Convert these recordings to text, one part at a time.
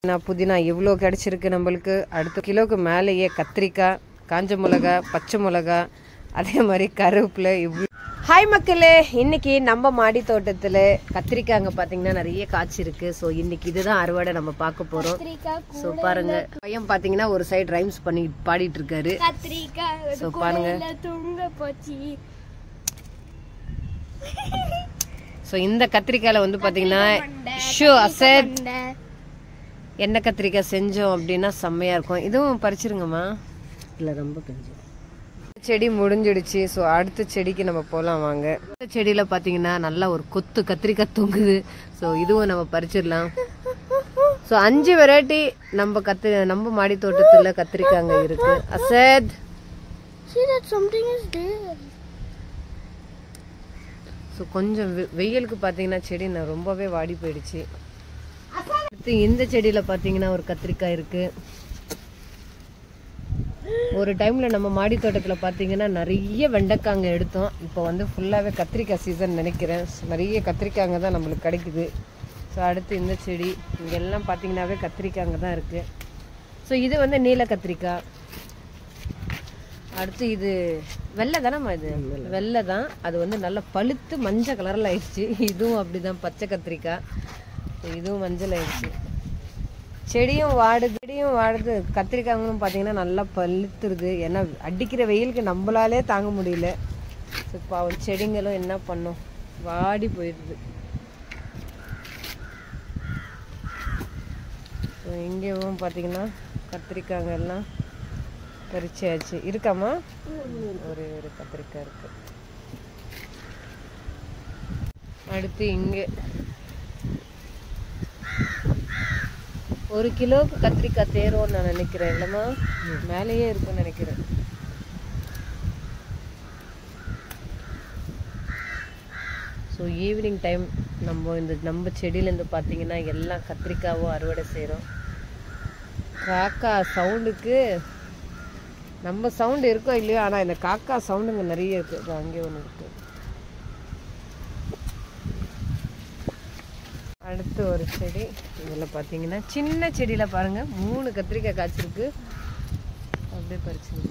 புதினா இவ்வளோ கிடச்சிருக்கு நம்மளுக்கு. அடுத்த கிலோவுக்கு மேலேயே கத்திரிக்காய், காஞ்ச மிளகா, பச்சை மிளகா, அதே மாதிரி கருவேப்பிலை இவ்வளோ. ஹாய் மக்களே, இன்னைக்கு நம்ம மாடி தோட்டத்தில் கத்திரிக்காய் அங்கே பார்த்தீங்கன்னா நிறைய காய்ச்சிருக்கு. ஸோ இன்னைக்கு இதுதான் அறுவடை நம்ம பார்க்க போகிறோம். ஸோ பாருங்க, பையன் பார்த்தீங்கன்னா ஒரு சைடு ரைம்ஸ் பண்ணி பாடிட்டு இருக்காரு. ஸோ பாருங்க, ஸோ இந்த கத்திரிக்காயில் வந்து பார்த்தீங்கன்னா ஷோ அசத் என்ன கத்திரிக்காய் செஞ்சோம் அப்படின்னா செம்மையாக இருக்கும். இதுவும் பறிச்சிருங்கம்மா. இல்லை ரொம்ப கொஞ்சம் செடி முடிஞ்சிடுச்சு. ஸோ அடுத்த செடிக்கு நம்ம போகலாம் வாங்க. இந்த செடியில் பார்த்தீங்கன்னா நல்லா ஒரு கொத்து கத்திரிக்காய் தொங்குது. ஸோ இதுவும் நம்ம பறிச்சிடலாம். ஸோ 5 வெரைட்டி நம்ம மாடி தோட்டத்தில் கத்திரிக்காய் அங்கே இருக்கு. அசத் ஸோ கொஞ்சம் வெயிலுக்கு பார்த்தீங்கன்னா செடி ரொம்பவே வாடி போயிடுச்சு. அடுத்து இந்த செடியில் பார்த்தீங்கன்னா ஒரு கத்திரிக்காய் இருக்கு. ஒரு டைம்ல நம்ம மாடி தோட்டத்தில் பார்த்தீங்கன்னா நிறைய வெண்டைக்காங்க எடுத்தோம். இப்போ வந்து ஃபுல்லாகவே கத்திரிக்காய் சீசன் நினைக்கிறேன். நிறைய கத்திரிக்காங்க தான் நம்மளுக்கு கிடைக்குது. ஸோ அடுத்து இந்த செடி இங்கெல்லாம் பார்த்தீங்கன்னாவே கத்திரிக்காங்க தான் இருக்குது. ஸோ இது வந்து நீல கத்திரிக்காய். அடுத்து இது வெள்ளை தானேம்மா? இது வெள்ளை தான். அது வந்து நல்லா பழுத்து மஞ்சள் கலரில் ஆயிடுச்சு. இதுவும் அப்படி தான் பச்சை கத்திரிக்காய். இதுவும் மஞ்சள் ஆயிடுச்சு. செடியும் வாடுது. கத்திரிக்காய்களும் பார்த்தீங்கன்னா நல்லா பழுத்துருது. ஏன்னா அடிக்கிற வெயிலுக்கு நம்மளாலே தாங்க முடியல. இப்போ செடிங்களும் என்ன பண்ணும், வாடி போயிடுது. இங்கேயும் பார்த்தீங்கன்னா கத்திரிக்காய்ங்க எல்லாம் பறிச்சாச்சு. இருக்காமா? ஒரு கத்திரிக்காய் இருக்கு. அடுத்து இங்கே 1 கிலோவுக்கு கத்திரிக்காய் தேரும்னு நான் நினைக்கிறேன். இல்லைம்மா, மேலேயே இருக்கும்னு நினைக்கிறேன். ஸோ ஈவினிங் டைம் நம்ம செடியிலேருந்து பார்த்தீங்கன்னா எல்லாம் கத்திரிக்காவும் அறுவடை செய்கிறோம். காக்கா சவுண்டுக்கு நம்ம சவுண்டு இருக்கோ இல்லையோ, ஆனால் இந்த காக்கா சவுண்டுங்க நிறைய இருக்குது. அங்கே ஒன்று இருக்குது. அடுத்து ஒரு செடி. இதில் பார்த்தீங்கன்னா சின்ன செடியில் பாருங்கள் 3 கத்திரிக்காய் காய்ச்சிருக்கு. அப்படியே பறிச்சுங்க.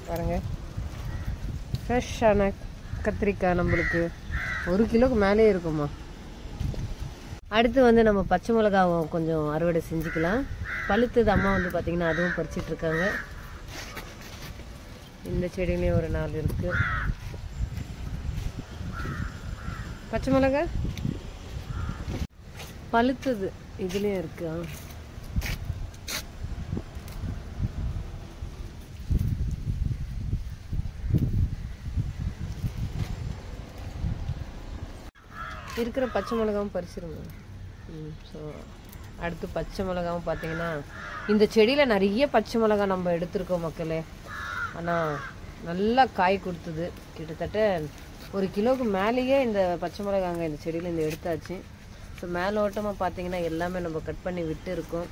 பாருங்க, ஃப்ரெஷ்ஷான கத்திரிக்காய் நம்மளுக்கு 1 கிலோவுக்கு மேலே இருக்குமா. அடுத்து வந்து நம்ம பச்சை மிளகாவை கொஞ்சம் அறுவடை செஞ்சுக்கலாம். பழுத்தது அம்மா வந்து பார்த்திங்கன்னா அதுவும் பறிச்சிட்டு இருக்காங்க. இந்த செடியிலையும் ஒரு 4 இருக்கு. பச்சை மிளகா பழுத்தது இதுலேயும் இருக்கு. இருக்கிற பச்சை மிளகாவும் பறிச்சிருங்க. ஸோ அடுத்து பச்சை மிளகாவும் பார்த்தீங்கன்னா இந்த செடியில் நிறைய பச்சை மிளகா நம்ம எடுத்துருக்கோம் மக்களே. ஆனால் நல்லா காய் கொடுத்தது. கிட்டத்தட்ட 1 கிலோவுக்கு மேலேயே இந்த பச்சை மிளகாங்க இந்த செடியில் இந்த எடுத்தாச்சு. ஸோ மேலோட்டமாக பார்த்தீங்கன்னா எல்லாமே நம்ம கட் பண்ணி விட்டு இருக்கோம்.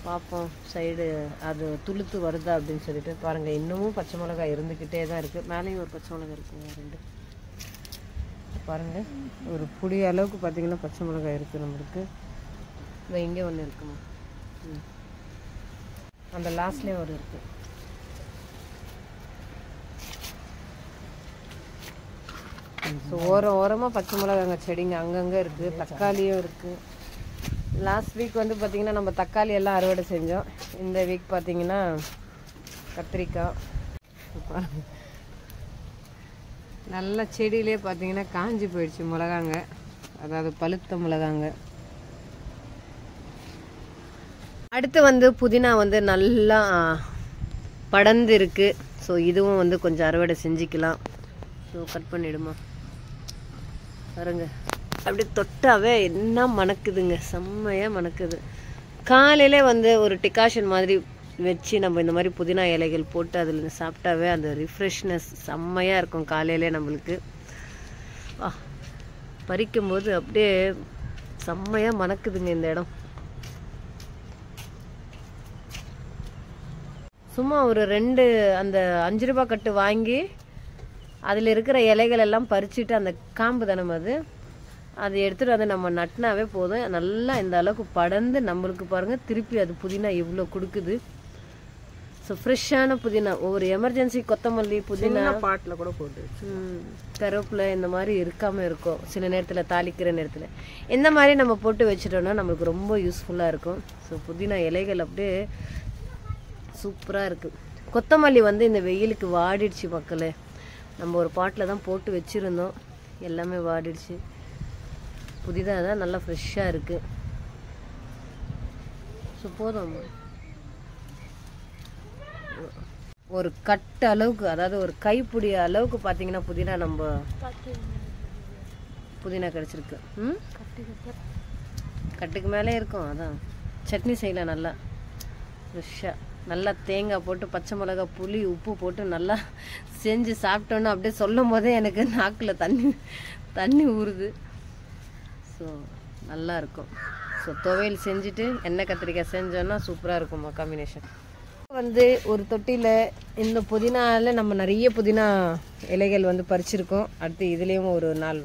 பார்ப்போம் சைடு அது துளுத்து வருதா அப்படின்னு சொல்லிட்டு. பாருங்கள், இன்னமும் பச்சை மிளகா இருந்துக்கிட்டே தான் இருக்குது. மேலேயும் ஒரு பச்சை மிளகா இருக்குங்க 2. பாருங்க, ஒரு புடி அளவுக்கு பார்த்தீங்கன்னா பச்சை மிளகாய் இருக்குது நம்மளுக்கு. இங்கே ஒன்று இருக்குமா, அந்த லாஸ்ட்லேயே ஒரு இருக்கு. ஸோ ஓரமாக பச்சை மிளகாங்க செடிங்க அங்கங்கே இருக்குது. தக்காளியும் இருக்குது. லாஸ்ட் வீக் வந்து பார்த்திங்கன்னா நம்ம தக்காளி எல்லாம் அறுவடை செஞ்சோம். இந்த வீக் பார்த்திங்கன்னா கத்திரிக்காய். பாருங்க, நல்ல செடியிலே பார்த்தீங்கன்னா காஞ்சி போயிடுச்சு மிளகாங்க. அதாவது பழுத்த மிளகாங்க. அடுத்து வந்து புதினா வந்து நல்லா படர்ந்து இருக்கு. ஸோ இதுவும் வந்து கொஞ்சம் அறுவடை செஞ்சுக்கலாம். ஸோ கட் பண்ணிடுமா. பாருங்க, அப்படியே தொட்டாவே என்ன மணக்குதுங்க, செம்மையாக மணக்குது. காலையிலே வந்து ஒரு டிகாஷன் மாதிரி வச்சு நம்ம இந்த மாதிரி புதினா இலைகள் போட்டு அதில் சாப்பிட்டாவே அந்த ரிஃப்ரெஷ்னஸ் செம்மையாக இருக்கும் காலையிலே நம்மளுக்கு. பறிக்கும்போது அப்படியே செம்மையாக மணக்குதுங்க இந்த இடம். சும்மா ஒரு 2 அந்த 5 ரூபாய் கட்டு வாங்கி அதில் இருக்கிற இலைகள் எல்லாம் பறிச்சுட்டு அந்த காம்பு தானே அது எடுத்துகிட்டு வந்து நம்ம நட்டினாவே போதும். நல்லா இந்த அளவுக்கு படர்ந்து நம்மளுக்கு பாருங்கள் திருப்பி அது புதினா இவ்வளோ கொடுக்குது. ஸோ ஃப்ரெஷ்ஷான புதினா, ஒவ்வொரு எமர்ஜென்சி கொத்தமல்லி புதினா பாட்டில் கூட போட்டு கருவேப்பிலை இந்த மாதிரி இருக்காமல் இருக்கும். சில நேரத்தில் தாளிக்கிற நேரத்தில் இந்த மாதிரி நம்ம போட்டு வச்சுட்டோம்னா நம்மளுக்கு ரொம்ப யூஸ்ஃபுல்லாக இருக்கும். ஸோ புதினா இலைகள் அப்படியே சூப்பராக இருக்குது. கொத்தமல்லி வந்து இந்த வெயிலுக்கு வாடிடுச்சு மக்களே. நம்ம ஒரு பாட்டில் தான் போட்டு வச்சுருந்தோம், எல்லாமே வாடிடுச்சு. புதிதாக தான் நல்லா ஃப்ரெஷ்ஷாக இருக்குது. ஸோ போதும் ஒரு கட்டு அளவுக்கு, அதாவது ஒரு கைப்பிடி அளவுக்கு பார்த்தீங்கன்னா புதினா நம்ம புதினா கிடச்சிருக்கு. கட்டுக்கு மேலே இருக்கும். அதான் சட்னி செய்யலாம் நல்லா ஃப்ரெஷ்ஷாக. நல்லா தேங்காய் போட்டு பச்சை மிளகா புளி உப்பு போட்டு நல்லா செஞ்சு சாப்பிட்டோன்னு அப்படியே சொல்லும் போதே எனக்கு நாக்கில் தண்ணி ஊறுது. ஸோ நல்லா இருக்கும். ஸோ துவையல் செஞ்சுட்டு எண்ணெய் கத்திரிக்காய் செஞ்சோன்னா சூப்பராக இருக்கும்மா காம்பினேஷன். வந்து ஒரு தொட்டியில் இந்த புதினாவில் நம்ம நிறைய புதினா இலைகள் வந்து பறிச்சிருக்கோம். அடுத்து இதுலேயும் ஒரு 4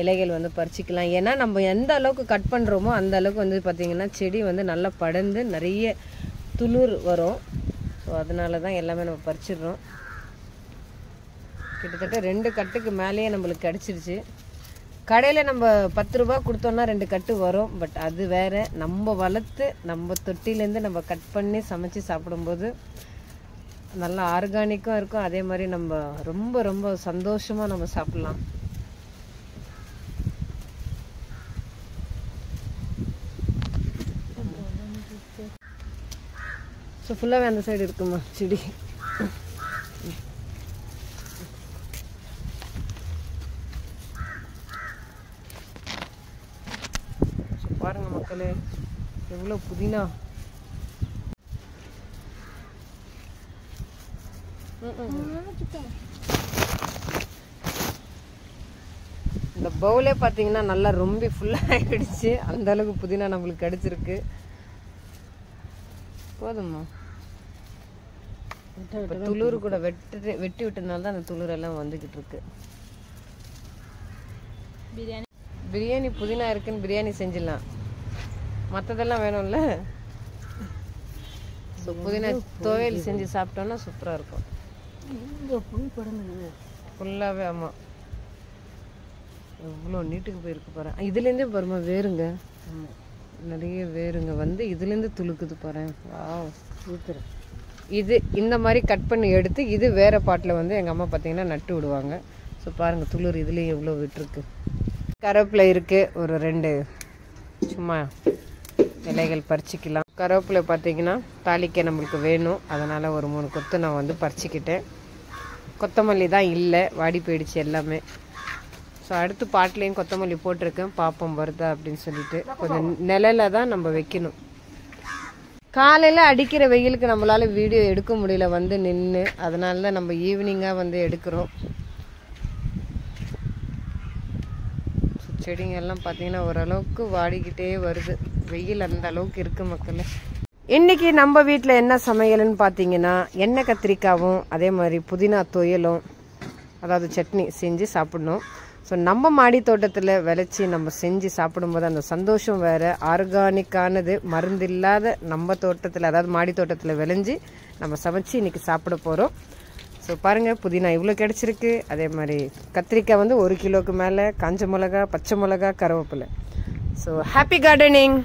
இலைகள் வந்து பறிச்சிக்கலாம். ஏன்னா நம்ம எந்த அளவுக்கு கட் பண்ணுறோமோ அந்த அளவுக்கு வந்து பார்த்திங்கன்னா செடி வந்து நல்லா படர்ந்து நிறைய துளிர் வரும். ஸோ அதனால தான் எல்லாமே நம்ம பறிச்சிடுறோம். கிட்டத்தட்ட 2 கட்டுக்கு மேலேயே நம்மளுக்கு கிடச்சிருச்சு. கடையில் நம்ம 10 ரூபா கொடுத்தோன்னா 2 கட்டு வரும். பட் அது வேறு, நம்ம வளர்த்து நம்ம தொட்டிலேருந்து நம்ம கட் பண்ணி சமைச்சு சாப்பிடும்போது நல்லா ஆர்கானிக்கும் இருக்கும். அதே மாதிரி நம்ம ரொம்ப ரொம்ப சந்தோஷமாக நம்ம சாப்பிட்லாம். ஸோ ஃபுல்லாகவே அந்த சைடு இருக்குமா செடி. பாருங்க மக்களே எவ்வளோ புதினா. இந்த பவுலே பார்த்தீங்கன்னா நல்லா ரொம்ப ஃபுல்லாக ஆகிடுச்சு. அந்த அளவுக்கு புதினா நம்மளுக்கு கிடைச்சிருக்கு. போதுமா துளிர் கூட வெட்டி விட்டதுனால தான் அந்த துளிர் எல்லாம் வந்துக்கிட்டு இருக்கு. பிரியாணி புதினா இருக்குன்னு பிரியாணி செஞ்சிடலாம், மற்றதெல்லாம் வேணும்ல. ஸோ புதினா துவையல் செஞ்சு சாப்பிட்டோன்னா சூப்பராக இருக்கும். ஃபுல்லாகவே ஆமாம் எவ்வளோ நீட்டுக்கு போயிருக்கு பாரு. இதுலேருந்தே பாருமா வேறுங்க, நிறைய வேறுங்க வந்து இதுலேருந்து துளுக்குது பாரு. சூப்பர். இது இந்த மாதிரி கட் பண்ணி எடுத்து இது வேறு பாட்டில் வந்து எங்கள் அம்மா பார்த்தீங்கன்னா நட்டு விடுவாங்க. ஸோ பாருங்கள் துளிர் இதுலேயும் எவ்வளோ விட்டுருக்கு. கருவேப்பிலை இருக்குது, ஒரு 2 சும்மா இலைகள் பறிச்சிக்கலாம். கருவேப்பிலை பார்த்தீங்கன்னா தாளிக்க நம்மளுக்கு வேணும், அதனால் ஒரு 3 கொத்து நான் வந்து பறிச்சிக்கிட்டேன். கொத்தமல்லி தான் இல்லை, வாடி போயிடுச்சு எல்லாமே. ஸோ அடுத்து பாட்டிலையும் கொத்தமல்லி போட்டிருக்கேன், பாப்பம் வருதா அப்படின்னு சொல்லிட்டு. கொஞ்சம் நிழலில் தான் நம்ம வைக்கணும். காலையில் அடிக்கிற வெயிலுக்கு நம்மளால் வீடியோ எடுக்க முடியல வந்து நின்று, அதனால தான் நம்ம ஈவினிங்காக வந்து எடுக்கிறோம். செடிங்க எல்லாம் பார்த்தீங்கன்னா ஓரளவுக்கு வாடிக்கிட்டே வருது, வெயில் அந்த அளவுக்கு இருக்குது மக்களே. இன்றைக்கி நம்ம வீட்டில் என்ன சமையல்னு பார்த்தீங்கன்னா எண்ணெய் கத்திரிக்காவும் அதே மாதிரி புதினா துவையலும், அதாவது சட்னி செஞ்சு சாப்பிடணும். ஸோ நம்ம மாடி தோட்டத்தில் விளைச்சி நம்ம செஞ்சு சாப்பிடும்போது அந்த சந்தோஷம் வேறு. ஆர்கானிக்கானது, மருந்தில்லாத நம்ம தோட்டத்தில், அதாவது மாடி தோட்டத்தில் விளைஞ்சி நம்ம சமைச்சு இன்றைக்கி சாப்பிட போகிறோம். ஸோ பாருங்கள் புதினா இவ்வளோ கிடச்சிருக்கு. அதே மாதிரி கத்திரிக்காய் வந்து 1 கிலோவுக்கு மேலே, காஞ்ச மிளகா, பச்சை மிளகா, கருவேப்பிலை. So happy gardening.